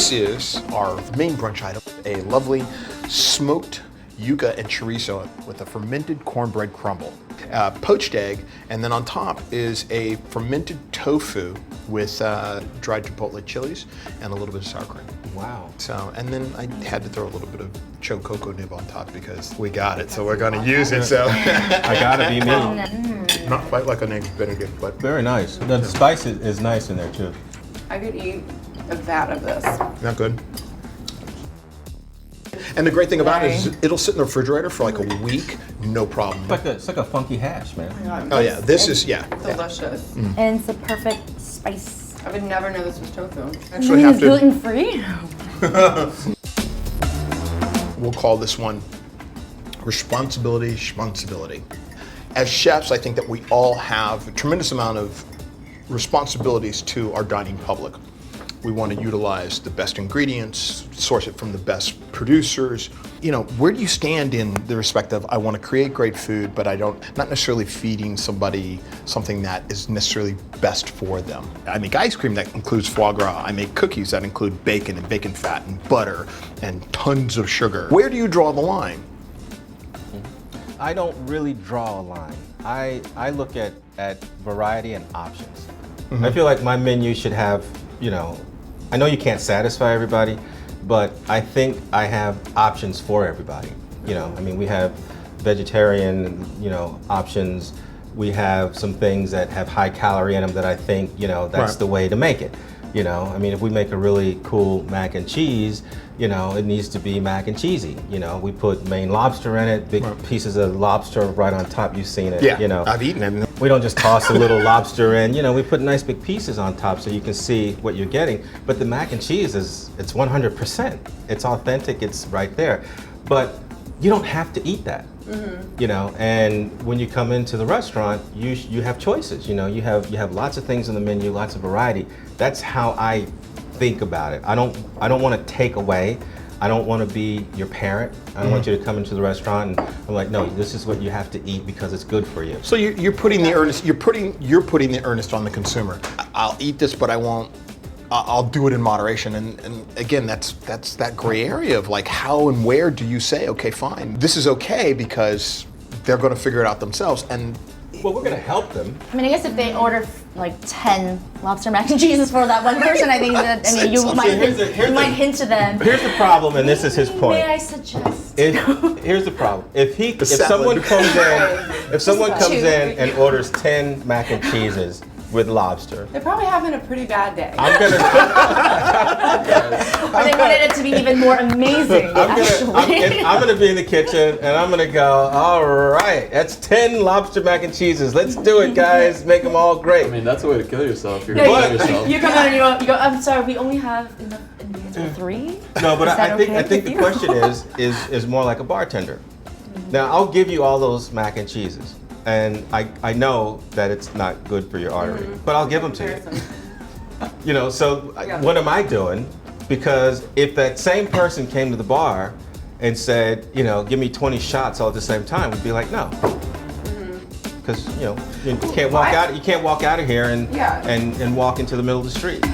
This is our main brunch item, a lovely smoked yuca and chorizo with a fermented cornbread crumble, poached egg, and then on top is a fermented tofu with dried chipotle chilies and a little bit of sour cream. Wow. So, and then I had to throw a little bit of choke cocoa nib on top because we got it, so we're gonna use it, so. I gotta be me. Not quite like an egg Benedict, but. Very nice. The spice is nice in there too. I could eat a vat of this. Not good. And the great thing about it is it'll sit in the refrigerator for like a week, no problem. It's like a funky hash, man. Oh yeah, this is, yeah. Delicious. And it's the perfect spice. I would never know this was tofu. Actually have It's to, gluten-free? we'll call this one responsibility, schmonsibility. As chefs, I think that we all have a tremendous amount of responsibilities to our dining public. We want to utilize the best ingredients, source it from the best producers. You know, where do you stand in the respect of I want to create great food, but not necessarily feeding somebody something that is necessarily best for them. I make ice cream that includes foie gras. I make cookies that include bacon and bacon fat and butter and tons of sugar. Where do you draw the line? I don't really draw a line. I look at variety and options. I feel like my menu should have, you know, I know you can't satisfy everybody, but I think I have options for everybody. You know, I mean, we have vegetarian, you know, options. We have some things that have high calorie in them that I think, you know, that's the way to make it. You know, I mean, if we make a really cool mac and cheese, you know, it needs to be mac and cheesy. You know, we put Maine lobster in it, big pieces of lobster right on top. You've seen it. Yeah, you know, I've eaten it. we don't just toss a little lobster in. You know, we put nice big pieces on top so you can see what you're getting. But the mac and cheese it's 100%. It's authentic. It's right there. But you don't have to eat that. You know, and when you come into the restaurant, you have choices. You know, you have lots of things on the menu, lots of variety. That's how I think about it. I don't want to take away. I don't want to be your parent. I don't want you to come into the restaurant and I'm like, no, this is what you have to eat because it's good for you. So you're putting the earnest. You're putting the earnest on the consumer. I'll eat this, but I won't. I'll do it in moderation. And again, that's that gray area of like how and where do you say, okay, fine, this is okay because they're going to figure it out themselves. And well, we're going to help them. I mean, I guess if they order like 10 lobster mac and cheeses for that one person, I think that, I mean, you might hint to them. Here's the problem, and this is his point. May I suggest? Here's the problem. If someone comes in and orders 10 mac and cheeses with lobster, They're probably having a pretty bad day. I'm gonna Or they wanted it to be even more amazing, I'm gonna be in the kitchen and I'm gonna go, all right, that's 10 lobster mac and cheeses. Let's do it, guys. Make them all great. I mean, that's a way to kill yourself. You're No, killing yourself. you come in and you go, I'm sorry, we only have enough ingredients for 3? No, but Is that I think okay the with you? question is more like a bartender. Now, I'll give you all those mac and cheeses, and I know that it's not good for your artery, but I'll give them to you. You know, so what am I doing? Because if that same person came to the bar and said, you know, give me 20 shots all at the same time, we'd be like, no. Because you know, you can't walk out of here and walk into the middle of the street.